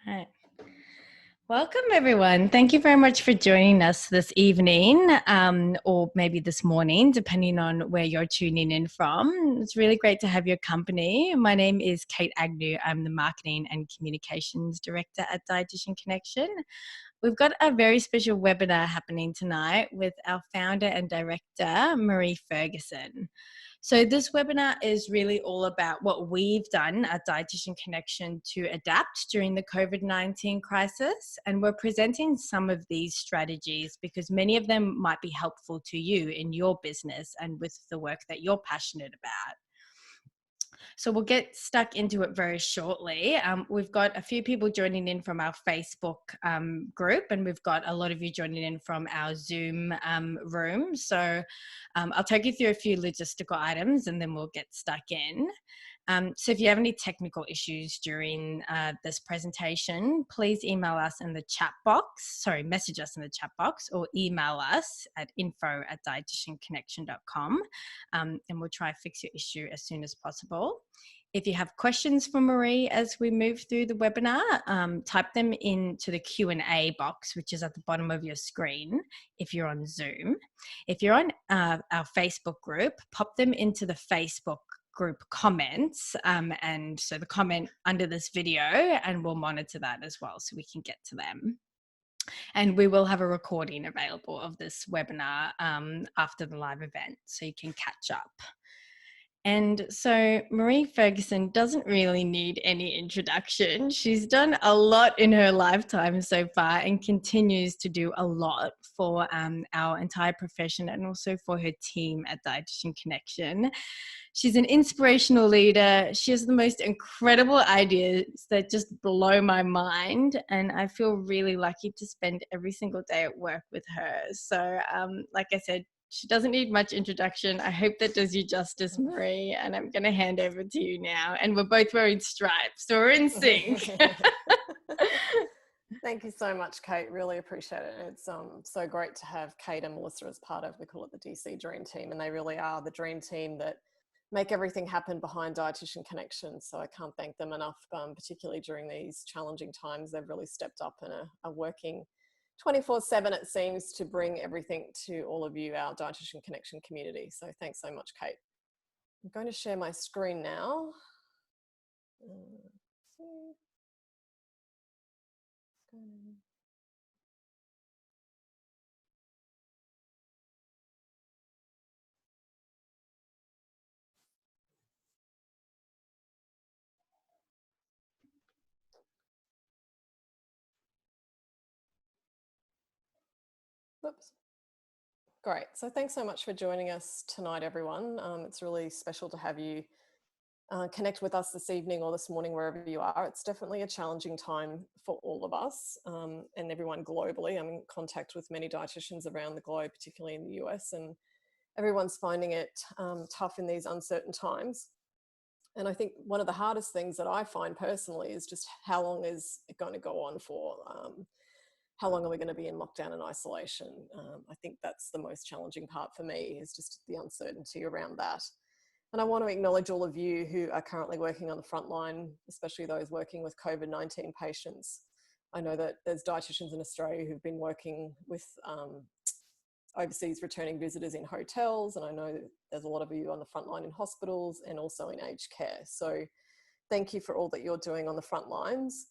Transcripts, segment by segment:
Right. Welcome, everyone. Thank you very much for joining us this evening, or maybe this morning, depending on where you're tuning in from. It's really great to have your company. My name is Kate Agnew. I'm the Marketing and Communications Director at Dietitian Connection. We've got a very special webinar happening tonight with our founder and director, Maree Ferguson. So this webinar is really all about what we've done at Dietitian Connection to adapt during the COVID-19 crisis. And we're presenting some of these strategies because many of them might be helpful to you in your business and with the work that you're passionate about. So we'll get stuck into it very shortly. We've got a few people joining in from our Facebook group, and we've got a lot of you joining in from our Zoom room. So I'll take you through a few logistical items and then we'll get stuck in. So if you have any technical issues during this presentation, please email us in the chat box, message us in the chat box or email us at info@dietitianconnection.com and we'll try to fix your issue as soon as possible. If you have questions for Maree as we move through the webinar, type them into the Q&A box, which is at the bottom of your screen if you're on Zoom. If you're on our Facebook group, pop them into the Facebook group comments, and so the comment under this video, and we'll monitor that as well so we can get to them. And we will have a recording available of this webinar after the live event so you can catch up. And so Maree Ferguson doesn't really need any introduction. She's done a lot in her lifetime so far and continues to do a lot for our entire profession and also for her team at Dietitian Connection. She's an inspirational leader. She has the most incredible ideas that just blow my mind. And I feel really lucky to spend every single day at work with her. So like I said, she doesn't need much introduction. I hope that does you justice, Maree, and I'm going to hand over to you now. And we're both wearing stripes, so we're in sync. Thank you so much, Kate. Really appreciate it. It's so great to have Kate and Melissa as part of, we call it the DC Dream Team, and they really are the dream team that make everything happen behind Dietitian Connection. So I can't thank them enough, particularly during these challenging times. They've really stepped up and are working 24/7, it seems, to bring everything to all of you, our Dietitian Connection community. So thanks so much, Kate. I'm going to share my screen now. Whoops. Great. So thanks so much for joining us tonight, everyone. It's really special to have you connect with us this evening or this morning, wherever you are. It's definitely a challenging time for all of us and everyone globally. I'm in contact with many dietitians around the globe, particularly in the US, and everyone's finding it tough in these uncertain times. And I think one of the hardest things that I find personally is just how long is it going to go on for? How long are we going to be in lockdown and isolation? I think that's the most challenging part for me, is just the uncertainty around that. And I want to acknowledge all of you who are currently working on the front line, especially those working with COVID-19 patients. I know that there's dietitians in Australia who've been working with overseas returning visitors in hotels, and I know that there's a lot of you on the front line in hospitals and also in aged care. So thank you for all that you're doing on the front lines.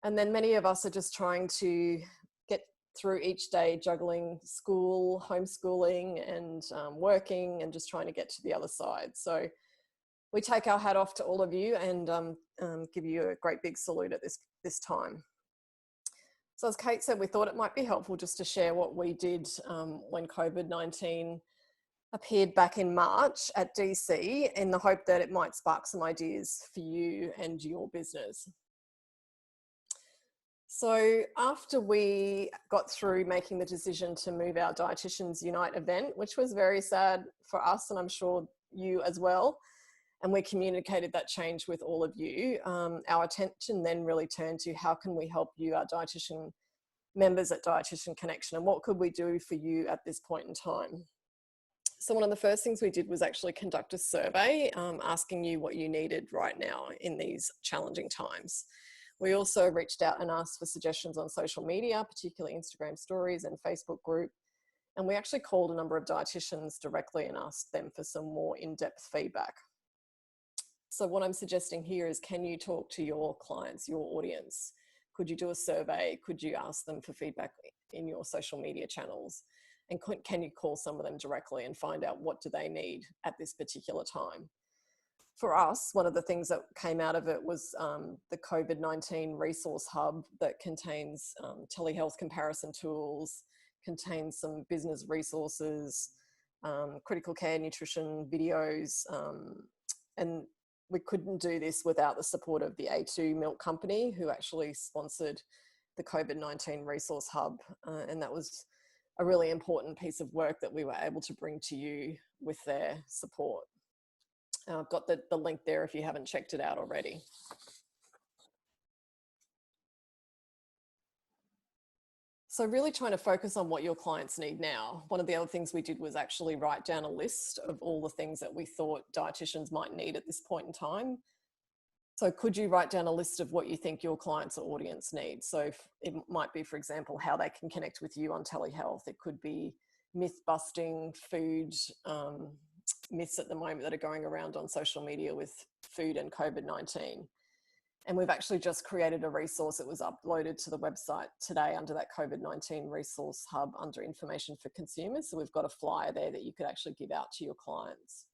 And then many of us are just trying to get through each day, juggling school, homeschooling, and working, and just trying to get to the other side. So we take our hat off to all of you and give you a great big salute at this time. So as Kate said, we thought it might be helpful just to share what we did when COVID-19 appeared back in March at DC, in the hope that it might spark some ideas for you and your business. So after we got through making the decision to move our Dietitians Unite event, which was very sad for us, and I'm sure you as well, and we communicated that change with all of you, our attention then really turned to how can we help you, our dietitian members at Dietitian Connection, and what could we do for you at this point in time. So one of the first things we did was actually conduct a survey asking you what you needed right now in these challenging times. We also reached out and asked for suggestions on social media, particularly Instagram stories and Facebook group. And we actually called a number of dietitians directly and asked them for some more in-depth feedback. So what I'm suggesting here is, can you talk to your clients, your audience? Could you do a survey? Could you ask them for feedback in your social media channels? And can you call some of them directly and find out what do they need at this particular time? For us, one of the things that came out of it was the COVID-19 resource hub that contains telehealth comparison tools, contains some business resources, critical care nutrition videos, and we couldn't do this without the support of the A2 Milk Company, who actually sponsored the COVID-19 resource hub. And that was a really important piece of work that we were able to bring to you with their support. I've got the link there if you haven't checked it out already. So really trying to focus on what your clients need now. One of the other things we did was actually write down a list of all the things that we thought dietitians might need at this point in time. So could you write down a list of what you think your clients or audience need? So it might be, for example, how they can connect with you on telehealth. It could be myth busting, food myths at the moment that are going around on social media with food and COVID-19. And we've actually just created a resource. It was uploaded to the website today under that COVID-19 resource hub under information for consumers. So we've got a flyer there that you could actually give out to your clients.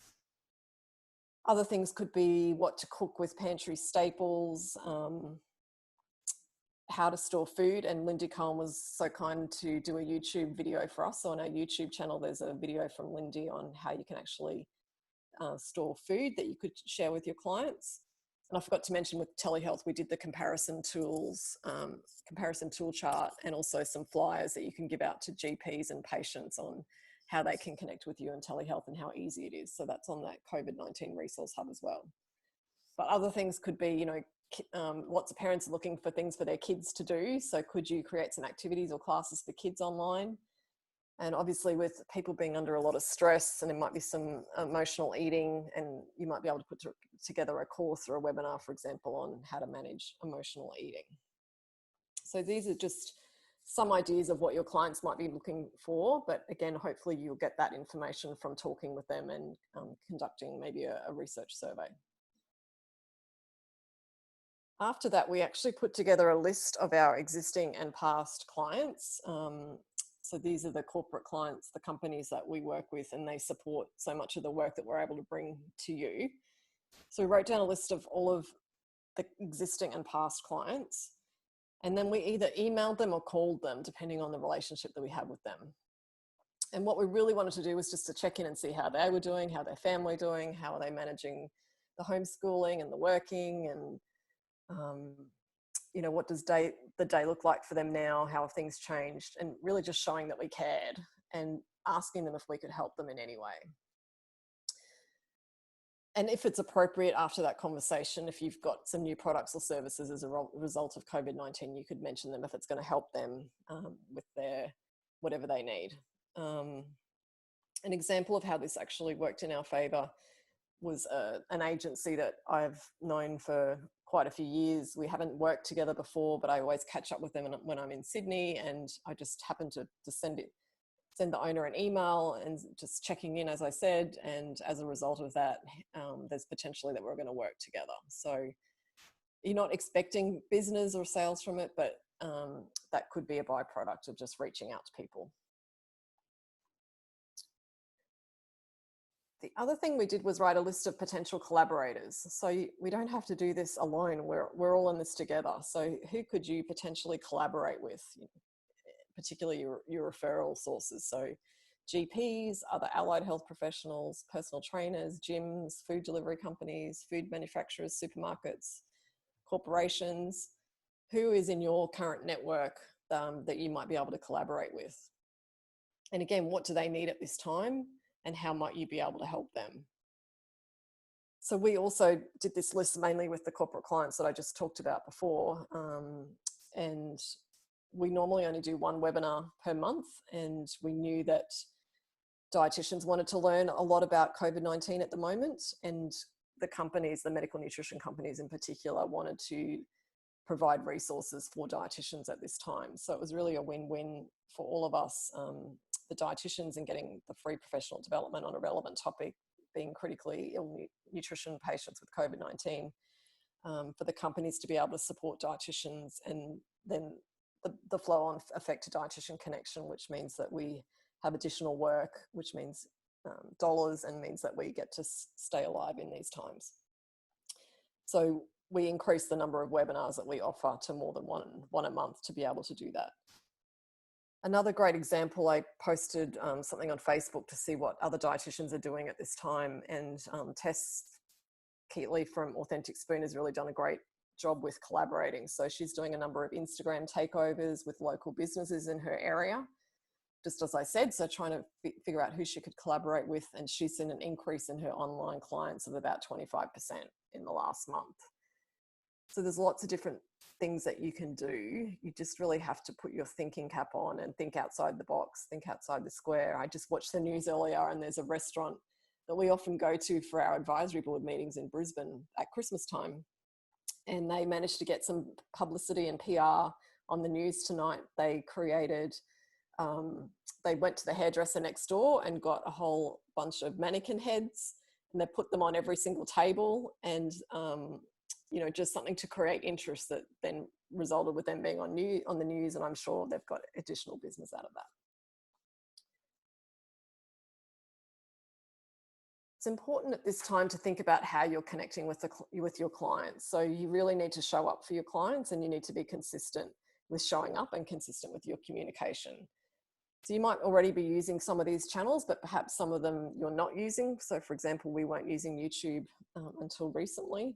Other things could be what to cook with pantry staples, how to store food. And Lindy Cohen was so kind to do a YouTube video for us. So on our YouTube channel, there's a video from Lindy on how you can actually store food that you could share with your clients. And I forgot to mention with telehealth, we did the comparison tools, comparison tool chart, and also some flyers that you can give out to GPs and patients on how they can connect with you in telehealth and how easy it is. So that's on that COVID-19 resource hub as well. But other things could be, you know, lots of parents are looking for things for their kids to do. So could you create some activities or classes for kids online? And obviously with people being under a lot of stress, and there might be some emotional eating, and you might be able to put together a course or a webinar, for example, on how to manage emotional eating. So these are just some ideas of what your clients might be looking for. But again, hopefully you'll get that information from talking with them and conducting maybe a research survey. After that, we actually put together a list of our existing and past clients. So these are the corporate clients, the companies that we work with, and they support so much of the work that we're able to bring to you. So we wrote down a list of all of the existing and past clients, and then we either emailed them or called them, depending on the relationship that we have with them. And what we really wanted to do was just to check in and see how they were doing, how their family were doing, how are they managing the homeschooling and the working, and you know, what does the day look like for them now? How have things changed? And really just showing that we cared and asking them if we could help them in any way. And if it's appropriate after that conversation, if you've got some new products or services as a result of COVID-19, you could mention them if it's going to help them with their whatever they need. An example of how this actually worked in our favor was an agency that I've known for quite a few years. We haven't worked together before, but I always catch up with them when I'm in Sydney, and I just happened to send the owner an email and just checking in, as I said, and as a result of that, there's potentially that we're going to work together. So you're not expecting business or sales from it, but that could be a byproduct of just reaching out to people. The other thing we did was write a list of potential collaborators. So we don't have to do this alone. We're all in this together. So who could you potentially collaborate with, particularly your referral sources? So GPs, other allied health professionals, personal trainers, gyms, food delivery companies, food manufacturers, supermarkets, corporations. Who is in your current network that you might be able to collaborate with? And again, what do they need at this time? And how might you be able to help them? So we also did this list mainly with the corporate clients that I just talked about before. And we normally only do one webinar per month. And we knew that dietitians wanted to learn a lot about COVID-19 at the moment. And the companies, the medical nutrition companies in particular, wanted to provide resources for dietitians at this time. So it was really a win-win for all of us, the dietitians, and getting the free professional development on a relevant topic, being critically ill nutrition patients with COVID-19, for the companies to be able to support dietitians, and then the flow-on effect to Dietitian Connection, which means that we have additional work, which means dollars, and means that we get to stay alive in these times. So we increase the number of webinars that we offer to more than one a month to be able to do that. Another great example, I posted something on Facebook to see what other dietitians are doing at this time, and Tess Keatley from Authentic Spoon has really done a great job with collaborating. So she's doing a number of Instagram takeovers with local businesses in her area, just as I said, so trying to figure out who she could collaborate with, and she's seen an increase in her online clients of about 25% in the last month. So there's lots of different things that you can do. You just really have to put your thinking cap on and think outside the box, think outside the square. I just watched the news earlier, and there's a restaurant that we often go to for our advisory board meetings in Brisbane at Christmas time. And they managed to get some publicity and PR on the news tonight. They created, they went to the hairdresser next door and got a whole bunch of mannequin heads, and they put them on every single table, and you know, just something to create interest that then resulted with them being on the news, and I'm sure they've got additional business out of that. It's important at this time to think about how you're connecting with your clients. So you really need to show up for your clients, and you need to be consistent with showing up and consistent with your communication. So you might already be using some of these channels, but perhaps some of them you're not using. So for example, we weren't using YouTube until recently.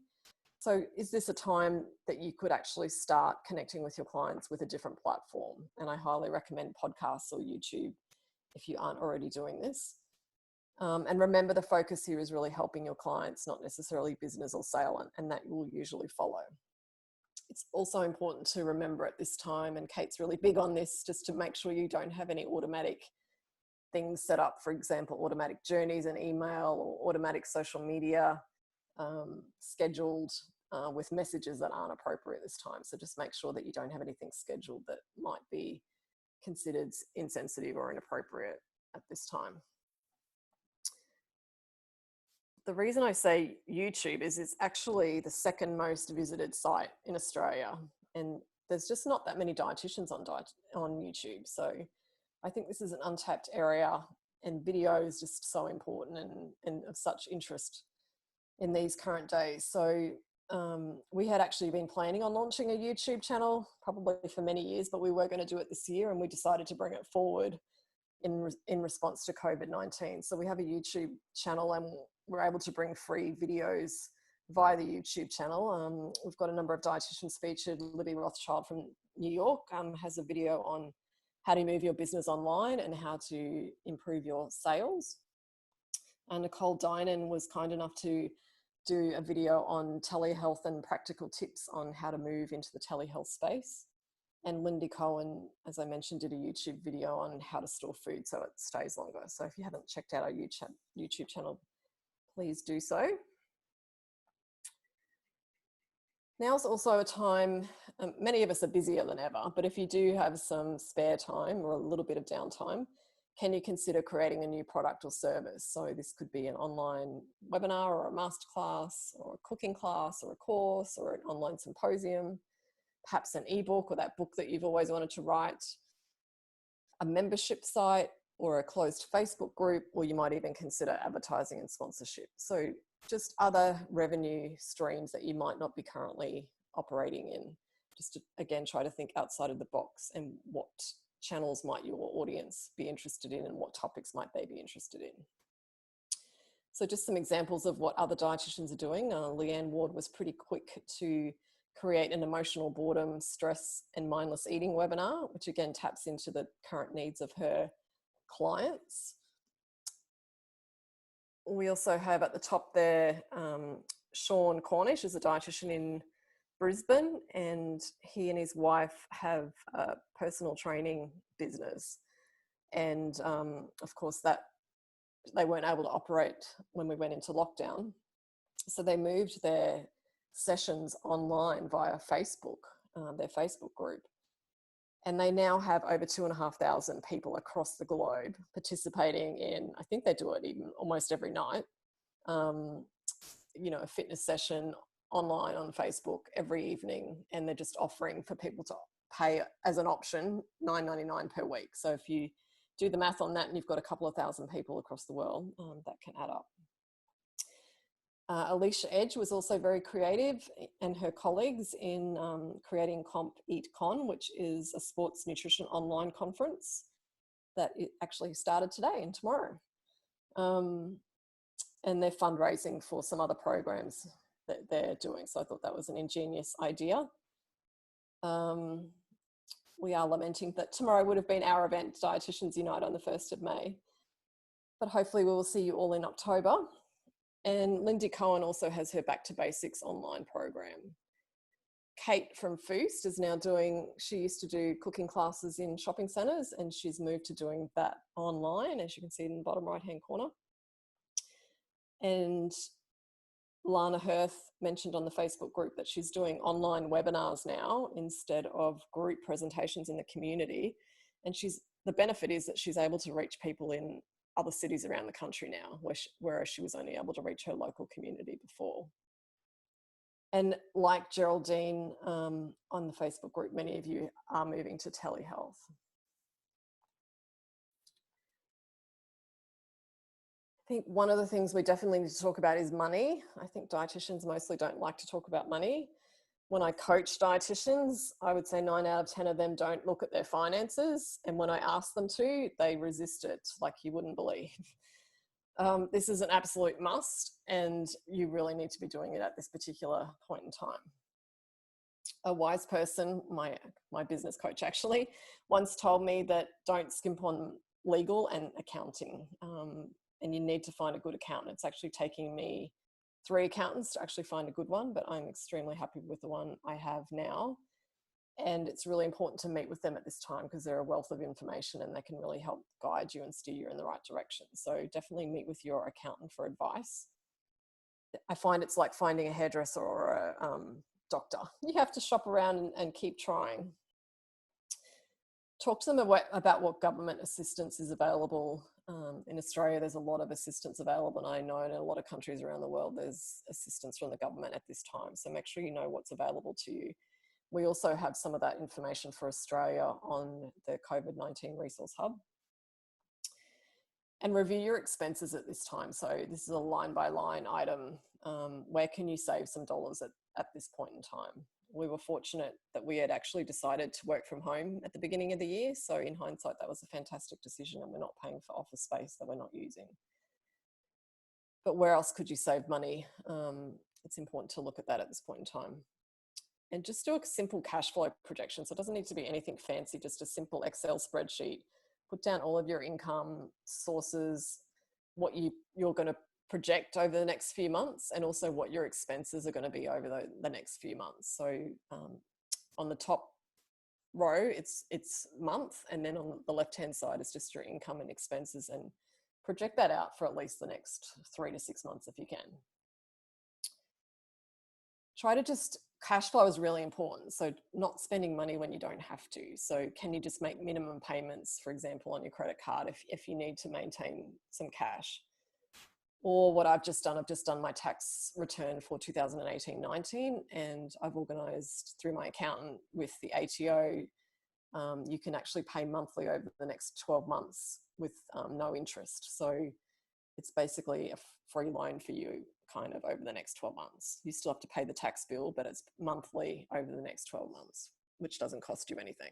So is this a time that you could actually start connecting with your clients with a different platform? And I highly recommend podcasts or YouTube if you aren't already doing this. And remember, the focus here is really helping your clients, not necessarily business or sale, and that will usually follow. It's also important to remember at this time, and Kate's really big on this, just to make sure you don't have any automatic things set up, for example, automatic journeys and email, or automatic social media scheduled with messages that aren't appropriate this time. So just make sure that you don't have anything scheduled that might be considered insensitive or inappropriate at this time. The reason I say YouTube is it's actually the second most visited site in Australia, and there's just not that many dietitians on YouTube. So I think this is an untapped area, and video is just so important and of such interest in these current days. So we had actually been planning on launching a YouTube channel probably for many years, but we were going to do it this year, and we decided to bring it forward in response to COVID-19. So we have a YouTube channel, and we're able to bring free videos via the YouTube channel. We've got a number of dietitians featured. Libby Rothschild from New York has a video on how to move your business online and how to improve your sales. And Nicole Dinan was kind enough to do a video on telehealth and practical tips on how to move into the telehealth space. And Lindy Cohen, as I mentioned, did a YouTube video on how to store food so it stays longer. So if you haven't checked out our YouTube channel, please do so. Now's also a time, many of us are busier than ever, but if you do have some spare time or a little bit of downtime, can you consider creating a new product or service? So this could be an online webinar or a masterclass or a cooking class or a course or an online symposium, perhaps an ebook or that book that you've always wanted to write, a membership site or a closed Facebook group, or you might even consider advertising and sponsorship. So just other revenue streams that you might not be currently operating in. Just to, again, try to think outside of the box, and what channels might your audience be interested in, and what topics might they be interested in. So just some examples of what other dietitians are doing. Leanne Ward was pretty quick to create an emotional boredom, stress and mindless eating webinar, which again taps into the current needs of her clients. We also have at the top there, Sean Cornish is a dietitian in Brisbane, and he and his wife have a personal training business. And of course that they weren't able to operate when we went into lockdown. So they moved their sessions online via Facebook, their Facebook group. And they now have over 2,500 people across the globe participating in, I think they do it even almost every night, a fitness session online on Facebook every evening. And they're just offering for people to pay as an option $9.99 per week. So if you do the math on that and you've got a couple of thousand people across the world, that can add up. Alicia Edge was also very creative, and her colleagues, in creating Comp Eat Con, which is a sports nutrition online conference that it actually started today and tomorrow. And they're fundraising for some other programs that they're doing. So I thought that was an ingenious idea. We are lamenting that tomorrow would have been our event, Dietitians Unite, on the 1st of May. But hopefully we will see you all in October. And Lindy Cohen also has her Back to Basics online program. Kate from Foost is now she used to do cooking classes in shopping centres, and she's moved to doing that online, as you can see in the bottom right-hand corner. And Lana Hirth mentioned on the Facebook group that she's doing online webinars now instead of group presentations in the community. And the benefit is that she's able to reach people in other cities around the country now, whereas she was only able to reach her local community before. And like Geraldine on the Facebook group, many of you are moving to telehealth. I think one of the things we definitely need to talk about is money. I think dietitians mostly don't like to talk about money. When I coach dietitians, I would say 9 out of 10 of them don't look at their finances. And when I ask them to, they resist it like you wouldn't believe. This is an absolute must, and you really need to be doing it at this particular point in time. A wise person, my business coach actually, once told me that don't skimp on legal and accounting. And you need to find a good accountant. It's actually taking me 3 accountants to actually find a good one, but I'm extremely happy with the one I have now. And it's really important to meet with them at this time because they're a wealth of information and they can really help guide you and steer you in the right direction. So definitely meet with your accountant for advice. I find it's like finding a hairdresser or a doctor. You have to shop around and keep trying. Talk to them about what government assistance is available. In Australia, there's a lot of assistance available, and I know in a lot of countries around the world, there's assistance from the government at this time. So make sure you know what's available to you. We also have some of that information for Australia on the COVID-19 Resource Hub. And review your expenses at this time. So this is a line-by-line item. Where can you save some dollars at this point in time? We were fortunate that we had actually decided to work from home at the beginning of the year. So in hindsight, that was a fantastic decision, and we're not paying for office space that we're not using. But where else could you save money? It's important to look at that at this point in time. And just do a simple cash flow projection. So it doesn't need to be anything fancy, just a simple Excel spreadsheet. Put down all of your income sources, what you're going to project over the next few months, and also what your expenses are going to be over the next few months. So on the top row, it's month, and then on the left-hand side is just your income and expenses, and project that out for at least the next 3 to 6 months if you can. Cash flow is really important. So not spending money when you don't have to. So can you just make minimum payments, for example, on your credit card if you need to maintain some cash? Or what I've just done my tax return for 2018-19, and I've organised through my accountant with the ATO. You can actually pay monthly over the next 12 months with no interest. So it's basically a free loan for you kind of over the next 12 months. You still have to pay the tax bill, but it's monthly over the next 12 months, which doesn't cost you anything.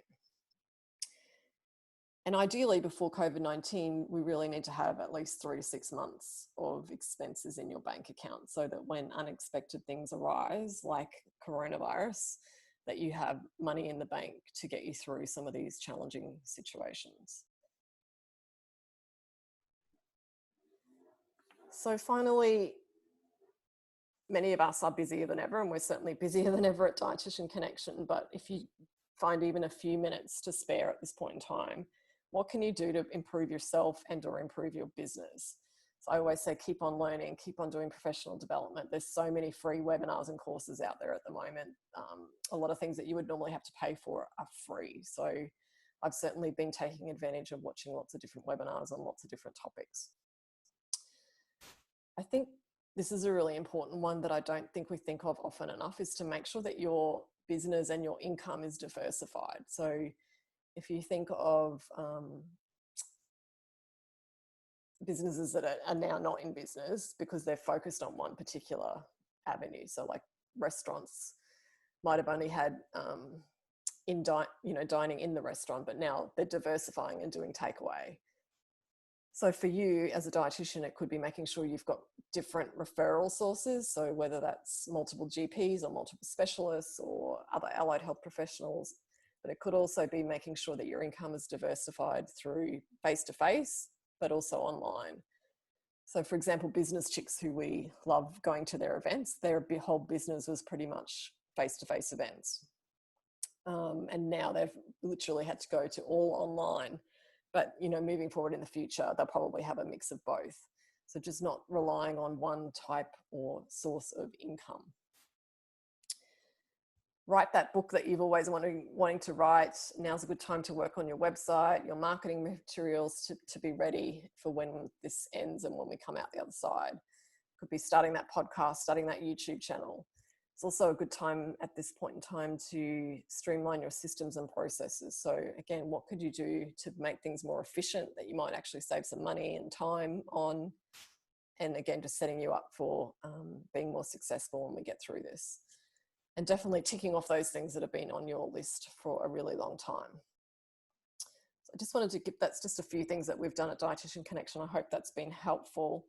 And ideally, before COVID-19, we really need to have at least 3 to 6 months of expenses in your bank account so that when unexpected things arise, like coronavirus, that you have money in the bank to get you through some of these challenging situations. So finally, many of us are busier than ever, and we're certainly busier than ever at Dietitian Connection. But if you find even a few minutes to spare at this point in time, what can you do to improve yourself and or improve your business? So I always say, keep on learning, keep on doing professional development. There's so many free webinars and courses out there at the moment. A lot of things that you would normally have to pay for are free. So I've certainly been taking advantage of watching lots of different webinars on lots of different topics. I think this is a really important one that I don't think we think of often enough, is to make sure that your business and your income is diversified. So if you think of businesses that are now not in business because they're focused on one particular avenue. So like restaurants might have only had dining in the restaurant, but now they're diversifying and doing takeaway. So for you as a dietitian, it could be making sure you've got different referral sources. So whether that's multiple GPs or multiple specialists or other allied health professionals, but it could also be making sure that your income is diversified through face-to-face, but also online. So for example, Business Chicks, who we love going to their events, their whole business was pretty much face-to-face events. And now they've literally had to go to all online. But, moving forward in the future, they'll probably have a mix of both. So just not relying on one type or source of income. Write that book that you've always wanting to write. Now's a good time to work on your website, your marketing materials to be ready for when this ends and when we come out the other side. Could be starting that podcast, starting that YouTube channel. It's also a good time at this point in time to streamline your systems and processes. So again, what could you do to make things more efficient that you might actually save some money and time on? And again, just setting you up for being more successful when we get through this. And definitely ticking off those things that have been on your list for a really long time. So I just wanted to that's just a few things that we've done at Dietitian Connection. I hope that's been helpful.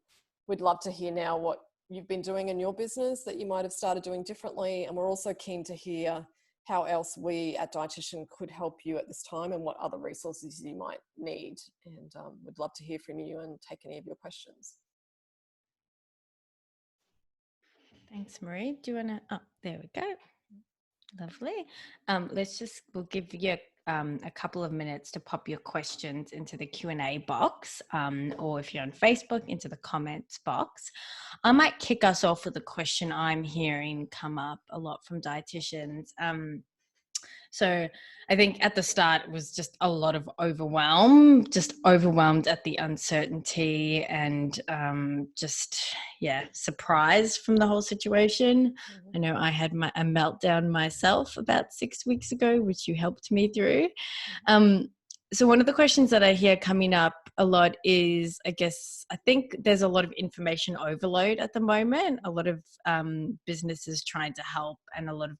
We'd love to hear now what you've been doing in your business that you might have started doing differently. And we're also keen to hear how else we at Dietitian could help you at this time and what other resources you might need. And we'd love to hear from you and take any of your questions. Thanks, Maree. Do you want to, oh, there we go. Lovely. We'll give you a couple of minutes to pop your questions into the Q&A box, or if you're on Facebook, into the comments box. I might kick us off with a question I'm hearing come up a lot from dietitians. So I think at the start it was just a lot of overwhelmed at the uncertainty and surprised from the whole situation. Mm-hmm. I know I had a meltdown myself about 6 weeks ago, which you helped me through. So one of the questions that I hear coming up a lot is, I think there's a lot of information overload at the moment, a lot of businesses trying to help, and a lot of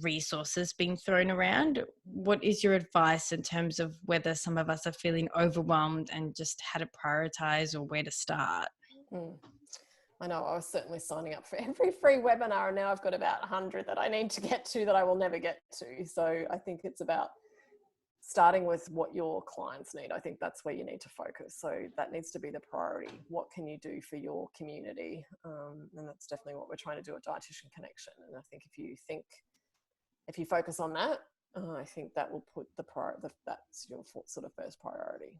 resources being thrown around. What is your advice in terms of whether some of us are feeling overwhelmed and just how to prioritize or where to start? I know I was certainly signing up for every free webinar, and now I've got about 100 that I need to get to that I will never get to. So I think it's about starting with what your clients need. I think that's where you need to focus. So that needs to be the priority. What can you do for your community? And that's definitely what we're trying to do at Dietitian Connection. And I think if you focus on that, I think that will put that's your sort of first priority.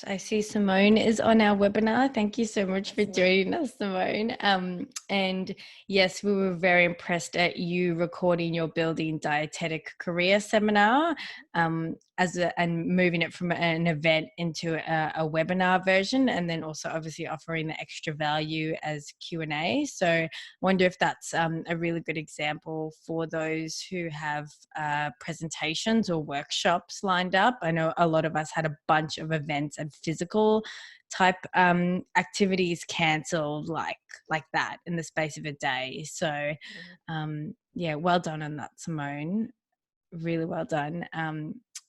I see Simone is on our webinar. Thank you so much for joining us, Simone. And yes, we were very impressed at you recording your Building Dietetic Career seminar and moving it from an event into a webinar version, and then also obviously offering the extra value as Q&A. So I wonder if that's a really good example for those who have presentations or workshops lined up. I know a lot of us had a bunch of events and physical type activities cancelled like that in the space of a day. So well done on that, Simone. Really well done.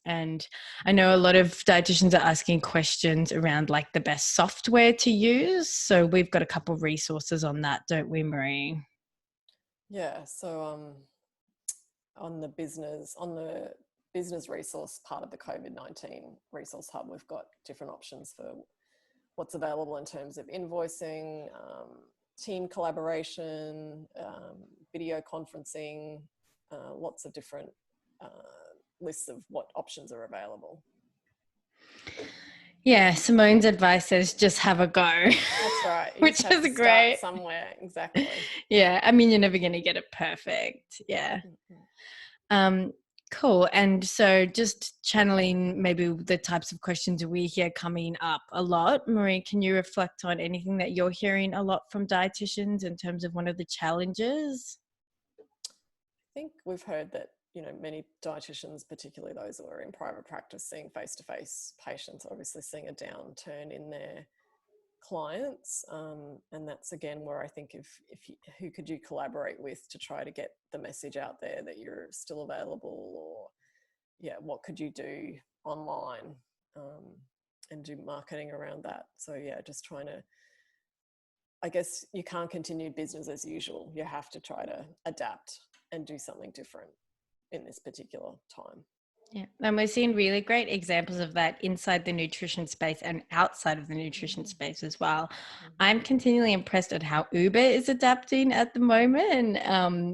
And I know a lot of dietitians are asking questions around like the best software to use. So we've got a couple of resources on that, don't we, Maree? Yeah. So on the business resource part of the COVID-19 resource hub, we've got different options for what's available in terms of invoicing, team collaboration, video conferencing, lots of different lists of what options are available. Yeah, Simone's advice is just have a go, That's right. You just which have is to start great. somewhere. Exactly. Yeah, I mean, you're never going to get it perfect. Yeah. Mhm. Um, cool. And so just channeling maybe the types of questions we hear coming up a lot. Maree, can you reflect on anything that you're hearing a lot from dietitians in terms of one of the challenges? I think we've heard that, many dietitians, particularly those who are in private practice, seeing face-to-face patients, obviously seeing a downturn in their clients. And that's again where I think if you, who could you collaborate with to try to get the message out there that you're still available, or yeah, what could you do online, and do marketing around that. So yeah, just trying to, I guess you can't continue business as usual. You have to try to adapt and do something different in this particular time. Yeah, and we're seeing really great examples of that inside the nutrition space and outside of the nutrition space as well. I'm continually impressed at how Uber is adapting at the moment.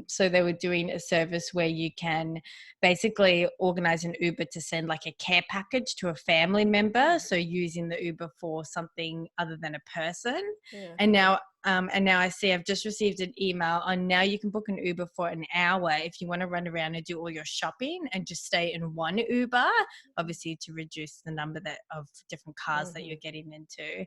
So they were doing a service where you can basically organize an Uber to send like a care package to a family member. So using the Uber for something other than a person. Yeah, And cool. now I see I've just received an email on now you can book an Uber for an hour if you want to run around and do all your shopping and just stay in one Uber, obviously to reduce the number of different cars that you're getting into.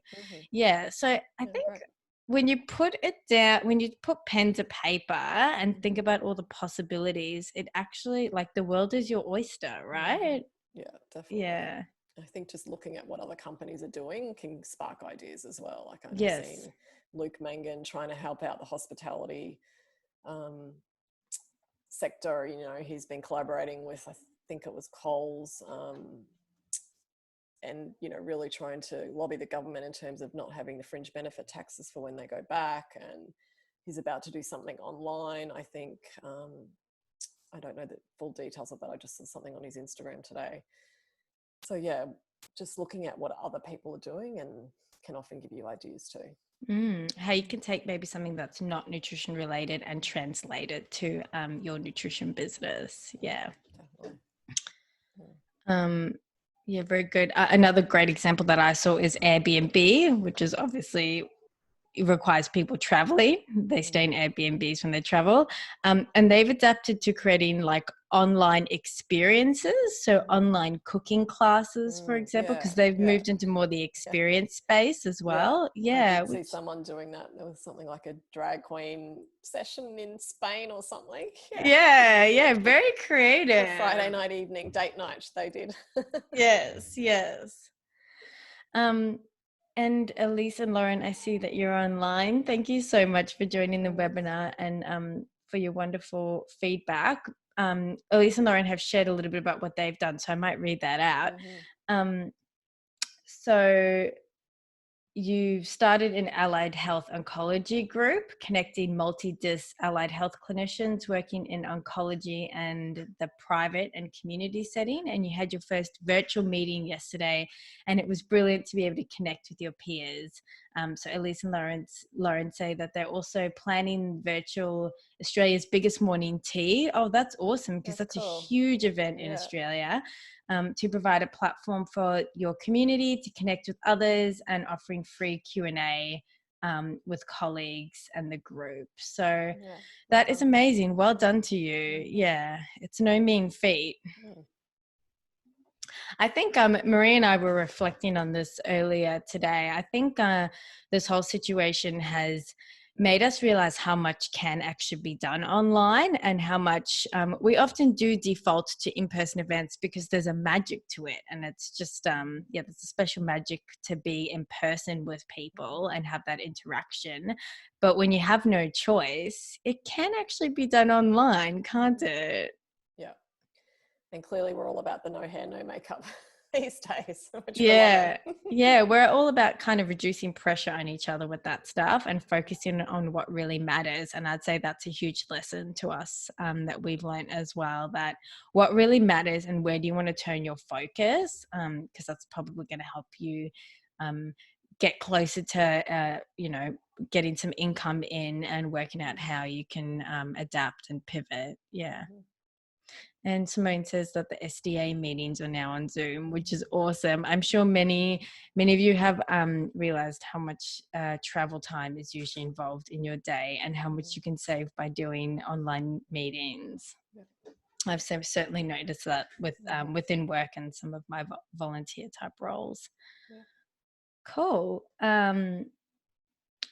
Yeah, so I Yeah, think great. when you put it down, when you put pen to paper and think about all the possibilities, it actually, like, the world is your oyster, right? Yeah, definitely. Yeah. I think just looking at what other companies are doing can spark ideas as well. Like I know Yes. seeing Luke Mangan trying to help out the hospitality um, sector. He's been collaborating with, I think it was Coles, and really trying to lobby the government in terms of not having the fringe benefit taxes for when they go back. And he's about to do something online, I think. I don't know the full details of that. I just saw something on his Instagram today. So yeah, just looking at what other people are doing and can often give you ideas too. How you can take maybe something that's not nutrition related and translate it to your nutrition business. Yeah. Definitely. Yeah. Um, yeah, very good. Another great example that I saw is Airbnb, which is obviously it requires people traveling. They stay in Airbnbs when they travel. And they've adapted to creating like online experiences. So online cooking classes, for example, Yeah, because they've yeah, moved into more the yeah, experience space as yeah. well. I Yeah. did see someone doing that. There was something like a drag queen session in Spain or something. Yeah. Yeah. Yeah. Very For Friday creative. night evening, date night, they did. Yes. Yes. Um, and Elise and Lauren, I see that you're online. Thank you so much for joining the webinar and for your wonderful feedback. Elise and Lauren have shared a little bit about what they've done, so I might read that out. Um, so you started an allied health oncology group connecting multi-dis allied health clinicians working in oncology and the private and community setting, and you had your first virtual meeting yesterday, and it was brilliant to be able to connect with your peers. So Elise and Lauren say that they're also planning virtual Australia's biggest morning tea. Oh, that's awesome, because That's that's a cool. huge event in Yeah. Australia. To provide a platform for your community to connect with others and offering free Q&A with colleagues and the group. So Yeah. Well that is done. amazing. Well done to you. Yeah, it's no mean feat. I think Maree and I were reflecting on this earlier today. I think this whole situation has made us realize how much can actually be done online and how much we often do default to in-person events because there's a magic to it. And it's just, there's a special magic to be in person with people and have that interaction. But when you have no choice, it can actually be done online, can't it? Yeah. And clearly we're all about the no hair, no makeup these days, which we're loving. Yeah. Yeah. We're all about kind of reducing pressure on each other with that stuff and focusing on what really matters. And I'd say that's a huge lesson to us that we've learned as well, that what really matters and where do you want to turn your focus? Because that's probably going to help you get closer to, getting some income in and working out how you can adapt and pivot. Yeah. And Simone says that the SDA meetings are now on Zoom, which is awesome. I'm sure many of you have realized how much travel time is usually involved in your day and how much you can save by doing online meetings. I've certainly noticed that within work and some of my volunteer type roles. Yeah. Cool.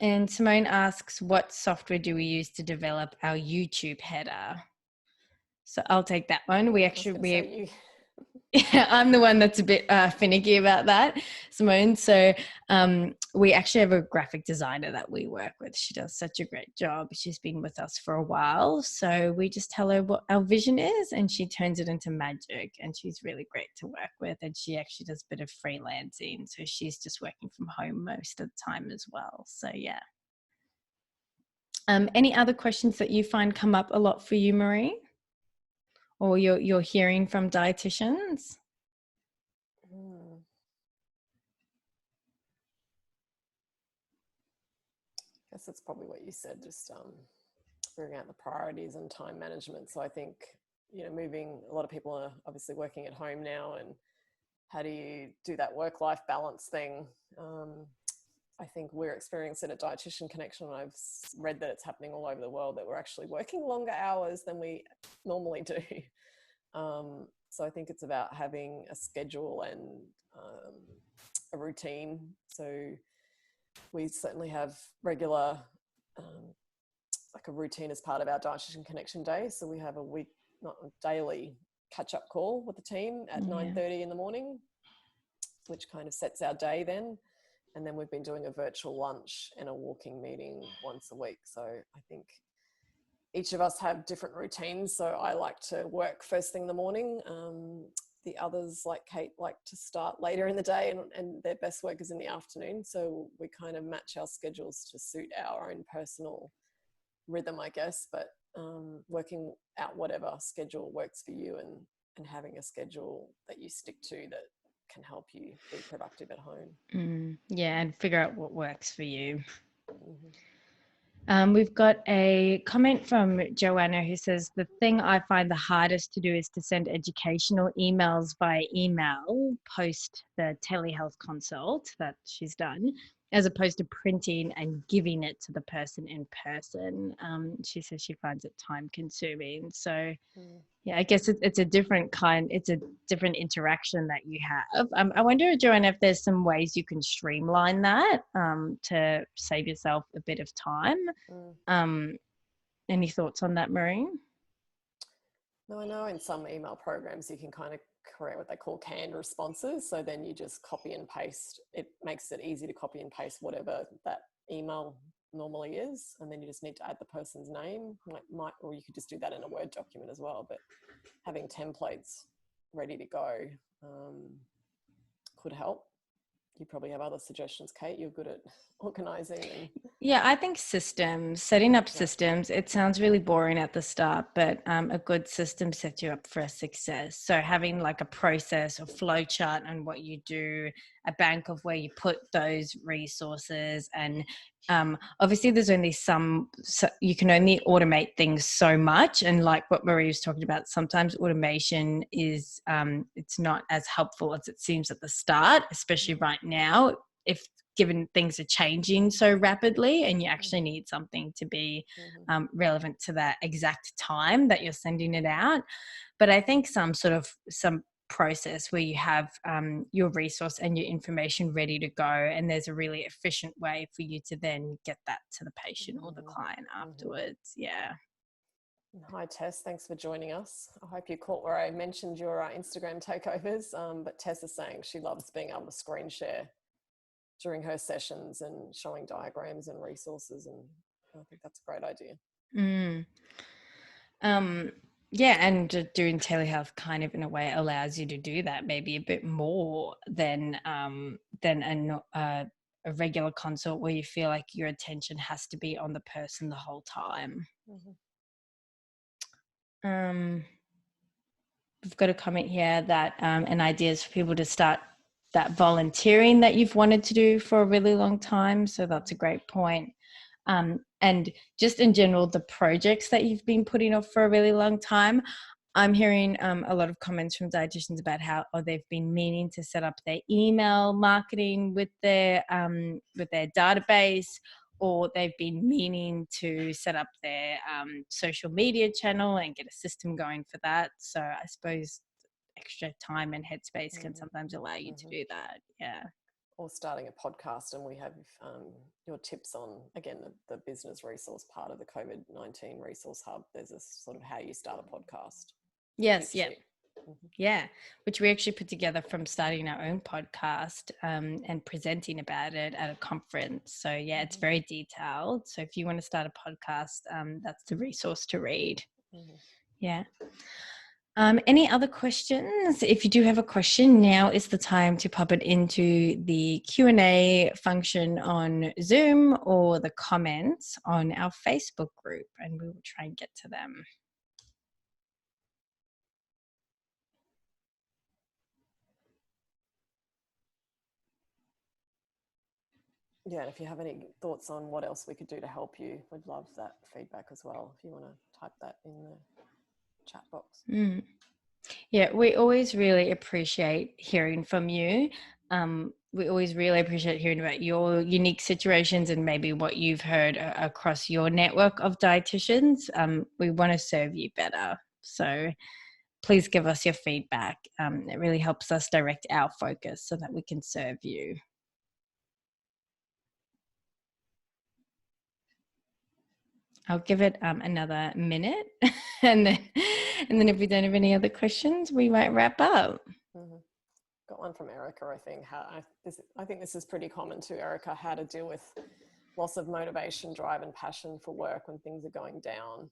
And Simone asks, what software do we use to develop our YouTube header? So I'll take that one. Yeah, I'm the one that's a bit finicky about that, Simone. So we actually have a graphic designer that we work with. She does such a great job. She's been with us for a while. So we just tell her what our vision is and she turns it into magic. And she's really great to work with. And she actually does a bit of freelancing. So she's just working from home most of the time as well. So yeah. Any other questions that you find come up a lot for you, Maree? Or you're hearing from dietitians? I guess it's probably what you said, just figuring out the priorities and time management. So I think, a lot of people are obviously working at home now, and how do you do that work-life balance thing? I think we're experiencing at Dietitian Connection, and I've read that it's happening all over the world, that we're actually working longer hours than we normally do. So I think it's about having a schedule and a routine. So we certainly have regular, like a routine as part of our Dietitian Connection day. So we have a daily catch-up call with the team at 9:30 in the morning, which kind of sets our day then. And then we've been doing a virtual lunch and a walking meeting once a week. So I think each of us have different routines. So I like to work first thing in the morning. The others, like Kate, like to start later in the day, and their best work is in the afternoon. So we kind of match our schedules to suit our own personal rhythm, I guess, but working out whatever schedule works for you, and having a schedule that you stick to that can help you be productive at home. Yeah, and figure out what works for you. Mm-hmm. We've got a comment from Joanna who says, the thing I find the hardest to do is to send educational emails by email post the telehealth consult that she's done, as opposed to printing and giving it to the person in person. She says she finds it time consuming. So yeah, I guess it's a different it's a different interaction that you have. I wonder, Joanna, if there's some ways you can streamline that to save yourself a bit of time. Any thoughts on that, Maree? No, I know in some email programs you can kind of create what they call canned responses. So then you just copy and paste. It makes it easy to copy and paste whatever that email normally is, and then you just need to add the person's name, or you could just do that in a Word document as well. But having templates ready to go could help. You probably have other suggestions, Kate. You're good at organizing. Yeah, I think setting up systems, it sounds really boring at the start, but a good system sets you up for success. So having like a process or flow chart on what you do, a bank of where you put those resources, and obviously there's only you can only automate things so much. And like what Maree was talking about, sometimes automation is, it's not as helpful as it seems at the start, especially right now, if given things are changing so rapidly and you actually need something to be relevant to that exact time that you're sending it out. But I think some process where you have your resource and your information ready to go, and there's a really efficient way for you to then get that to the patient or the client afterwards. Yeah. Hi Tess, thanks for joining us. I hope you caught where I mentioned your Instagram takeovers, but Tess is saying she loves being able to screen share during her sessions and showing diagrams and resources, and I think that's a great idea. Yeah, and doing telehealth kind of in a way allows you to do that maybe a bit more than a regular consult where you feel like your attention has to be on the person the whole time. We've got a comment here that an idea is for people to start that volunteering that you've wanted to do for a really long time. So that's a great point. And just in general, the projects that you've been putting off for a really long time, I'm hearing a lot of comments from dietitians about how they've been meaning to set up their email marketing with their database, or they've been meaning to set up their social media channel and get a system going for that. So I suppose extra time and headspace can sometimes allow you to do that. Yeah. Or starting a podcast, and we have your tips on, again, the business resource part of the COVID-19 resource hub. There's a sort of how you start a podcast. Yes, yeah. Yeah, which we actually put together from starting our own podcast and presenting about it at a conference. So yeah, it's very detailed. So if you want to start a podcast, that's the resource to read. Yeah. Any other questions? If you do have a question, now is the time to pop it into the Q&A function on Zoom or the comments on our Facebook group, and we will try and get to them. Yeah, and if you have any thoughts on what else we could do to help you, we'd love that feedback as well. If you want to type that in the chat box. Yeah, we always really appreciate hearing from you. We always really appreciate hearing about your unique situations and maybe what you've heard across your network of dietitians. We want to serve you better. So please give us your feedback. It really helps us direct our focus so that we can serve you. I'll give it another minute, and then if we don't have any other questions, we might wrap up. Got one from Erica, I think. I think this is pretty common to Erica, how to deal with loss of motivation, drive and passion for work when things are going down.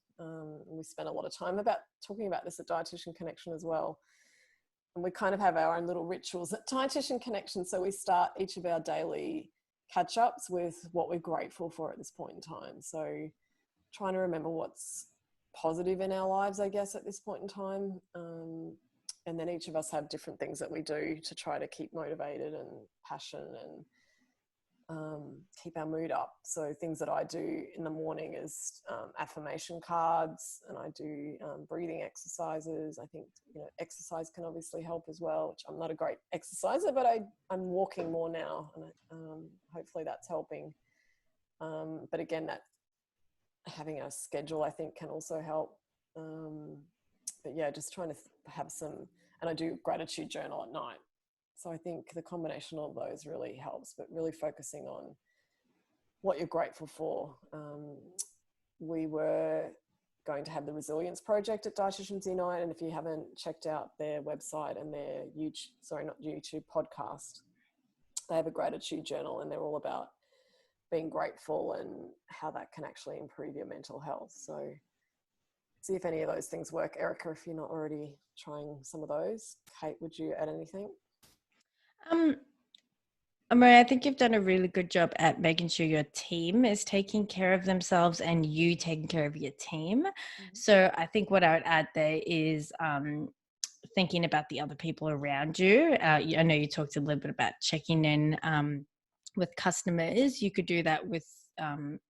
We spent a lot of time talking about this at Dietitian Connection as well. And we kind of have our own little rituals at Dietitian Connection. So we start each of our daily catch-ups with what we're grateful for at this point in time. So trying to remember what's positive in our lives, I guess, at this point in time. And then each of us have different things that we do to try to keep motivated and passion and keep our mood up. So things that I do in the morning is affirmation cards, and I do breathing exercises. I think exercise can obviously help as well, which I'm not a great exerciser, but I'm walking more now, and hopefully that's helping. But again, that having a schedule, I think, can also help. But yeah, just trying to have some, and I do gratitude journal at night. So I think the combination of those really helps, but really focusing on what you're grateful for. We were going to have the Resilience Project at Dietitians Unite, and if you haven't checked out their website and their YouTube podcast, they have a gratitude journal, and they're all about being grateful and how that can actually improve your mental health. So see if any of those things work. Erica, if you're not already trying some of those. Kate, would you add anything? Maree, I think you've done a really good job at making sure your team is taking care of themselves and you taking care of your team. So I think what I would add there is thinking about the other people around you. I know you talked a little bit about checking in with customers. You could do that with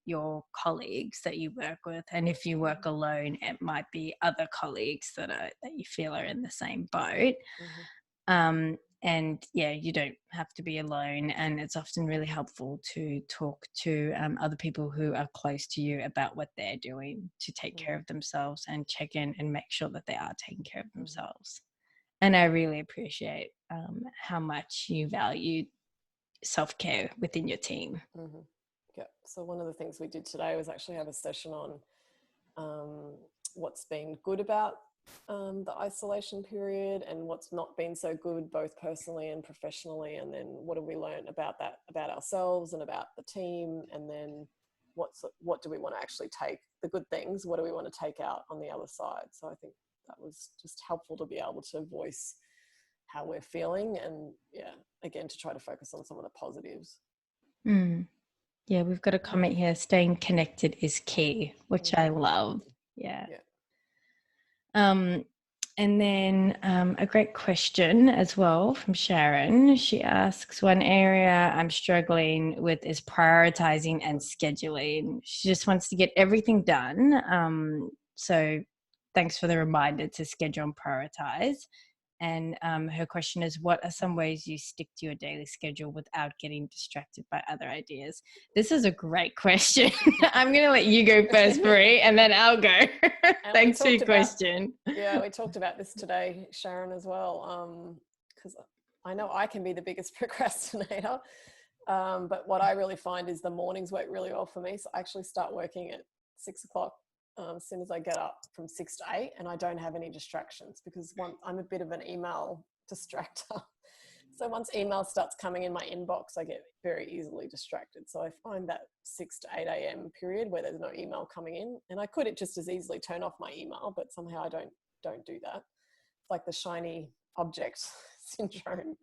your colleagues that you work with, and if you work alone, it might be other colleagues that you feel are in the same boat. And yeah, you don't have to be alone, and it's often really helpful to talk to other people who are close to you about what they're doing to take care of themselves and check in and make sure that they are taking care of themselves. And I really appreciate how much you value self-care within your team. Yeah. So one of the things we did today was actually have a session on what's been good about the isolation period and what's not been so good, both personally and professionally. And then what have we learned about that, about ourselves and about the team? And then what do we want to actually take, the good things, what do we want to take out on the other side? So I think that was just helpful to be able to voice how we're feeling, and yeah, again, to try to focus on some of the positives. Yeah, we've got a comment here, staying connected is key, which I love. Yeah. And then a great question as well from Sharon. She asks, one area I'm struggling with is prioritizing and scheduling. She just wants to get everything done. So thanks for the reminder to schedule and prioritize. And her question is, what are some ways you stick to your daily schedule without getting distracted by other ideas? This is a great question. I'm going to let you go first, Maree, and then I'll go. Thanks for your question. Yeah, we talked about this today, Sharon, as well, because I know I can be the biggest procrastinator. But what I really find is the mornings work really well for me. So I actually start working at 6 o'clock as soon as I get up from 6 to 8, and I don't have any distractions because I'm a bit of an email distractor. So once email starts coming in my inbox, I get very easily distracted. So I find that 6 to 8 a.m. period where there's no email coming in, and I could just as easily turn off my email, but somehow I don't do that. It's like the shiny object syndrome.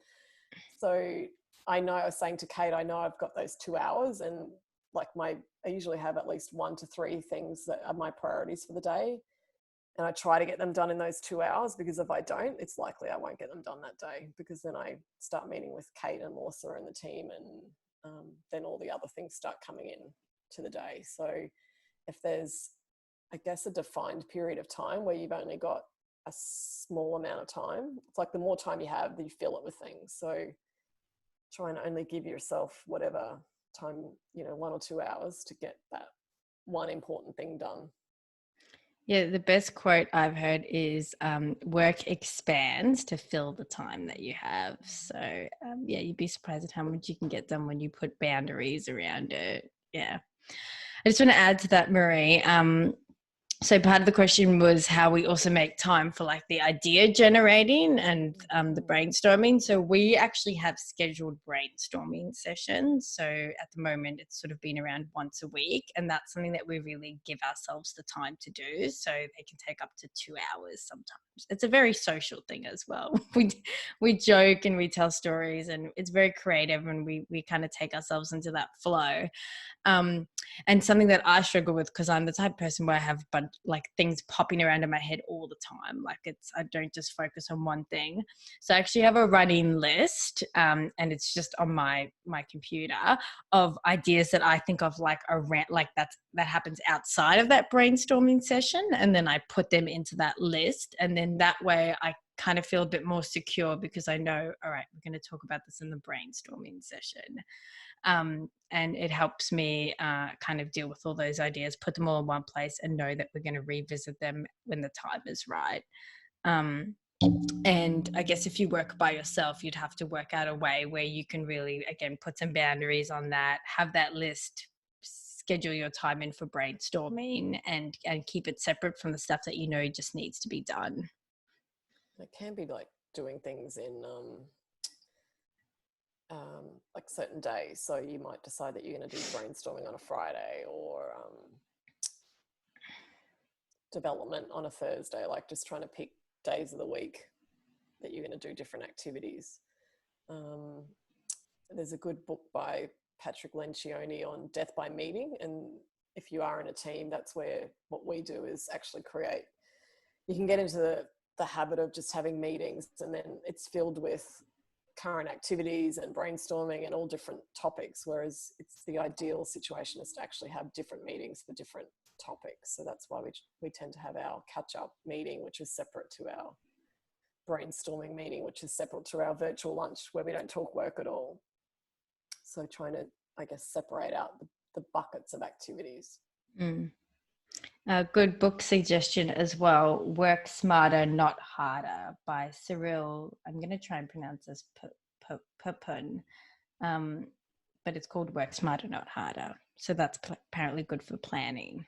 So I know, I was saying to Kate, I know I've got those 2 hours, and like I usually have at least 1 to 3 things that are my priorities for the day. And I try to get them done in those 2 hours, because if I don't, it's likely I won't get them done that day, because then I start meeting with Kate and Melissa and the team, and then all the other things start coming in to the day. So if there's, I guess, a defined period of time where you've only got a small amount of time, it's like the more time you have, you fill it with things. So try and only give yourself whatever time, 1 or 2 hours to get that one important thing done. Yeah, the best quote I've heard is work expands to fill the time that you have. So yeah, you'd be surprised at how much you can get done when you put boundaries around it. Yeah. I just want to add to that, Maree. So part of the question was how we also make time for like the idea generating and the brainstorming. So we actually have scheduled brainstorming sessions. So at the moment, it's sort of been around once a week, and that's something that we really give ourselves the time to do. So they can take up to 2 hours sometimes. It's a very social thing as well. We joke and we tell stories, and it's very creative, and we kind of take ourselves into that flow. And something that I struggle with, because I'm the type of person where I have things popping around in my head all the time. I don't just focus on one thing. So I actually have a running list, and it's just on my computer, of ideas that I think of around that happens outside of that brainstorming session, and then I put them into that list, and then that way I kind of feel a bit more secure, because I know, all right, we're going to talk about this in the brainstorming session. And it helps me kind of deal with all those ideas, put them all in one place, and know that we're going to revisit them when the time is right. And I guess if you work by yourself, you'd have to work out a way where you can really, again, put some boundaries on that, have that list, schedule your time in for brainstorming, and keep it separate from the stuff that just needs to be done. It can be like doing things in like certain days. So you might decide that you're going to do brainstorming on a Friday, or development on a Thursday, like just trying to pick days of the week that you're going to do different activities. There's a good book by Patrick Lencioni on death by meeting, and if you are in a team, that's where what we do is actually you can get into the habit of just having meetings, and then it's filled with current activities and brainstorming and all different topics, whereas it's the ideal situation is to actually have different meetings for different topics. So that's why we tend to have our catch-up meeting, which is separate to our brainstorming meeting, which is separate to our virtual lunch, where we don't talk work at all. So trying to, I guess, separate out the buckets of activities. A good book suggestion as well, Work Smarter, Not Harder, by Cyril. I'm going to try and pronounce this Pupun, but it's called Work Smarter, Not Harder. So that's apparently good for planning.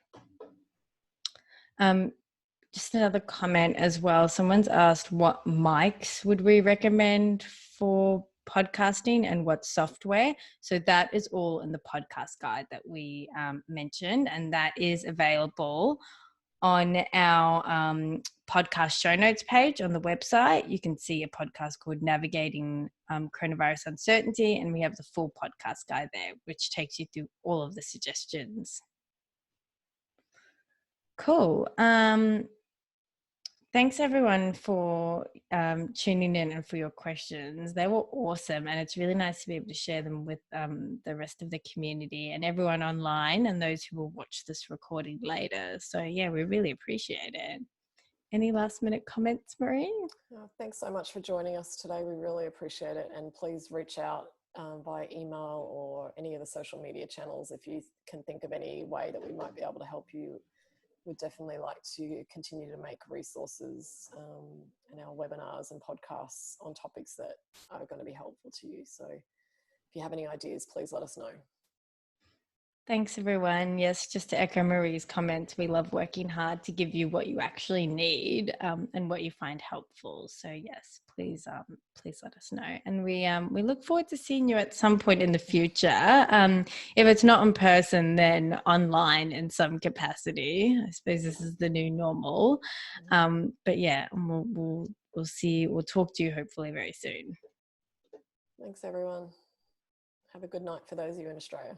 Just another comment as well. Someone's asked what mics would we recommend for podcasting and what software. So that is all in the podcast guide that we mentioned, and that is available on our podcast show notes page on the website. You can see a podcast called Navigating Coronavirus Uncertainty, and we have the full podcast guide there, which takes you through all of the suggestions. Cool. Thanks everyone for tuning in and for your questions. They were awesome, and it's really nice to be able to share them with the rest of the community and everyone online, and those who will watch this recording later. So yeah, we really appreciate it. Any last minute comments, Maree? Thanks so much for joining us today. We really appreciate it. And please reach out via email or any of the social media channels if you can think of any way that we might be able to help you. We'd definitely like to continue to make resources in our webinars and podcasts on topics that are going to be helpful to you. So if you have any ideas, please let us know. Thanks, everyone. Yes, just to echo Maree's comments, we love working hard to give you what you actually need and what you find helpful. So yes, please let us know. And we look forward to seeing you at some point in the future. If it's not in person, then online in some capacity. I suppose this is the new normal. But yeah, we'll see. We'll talk to you hopefully very soon. Thanks, everyone. Have a good night for those of you in Australia.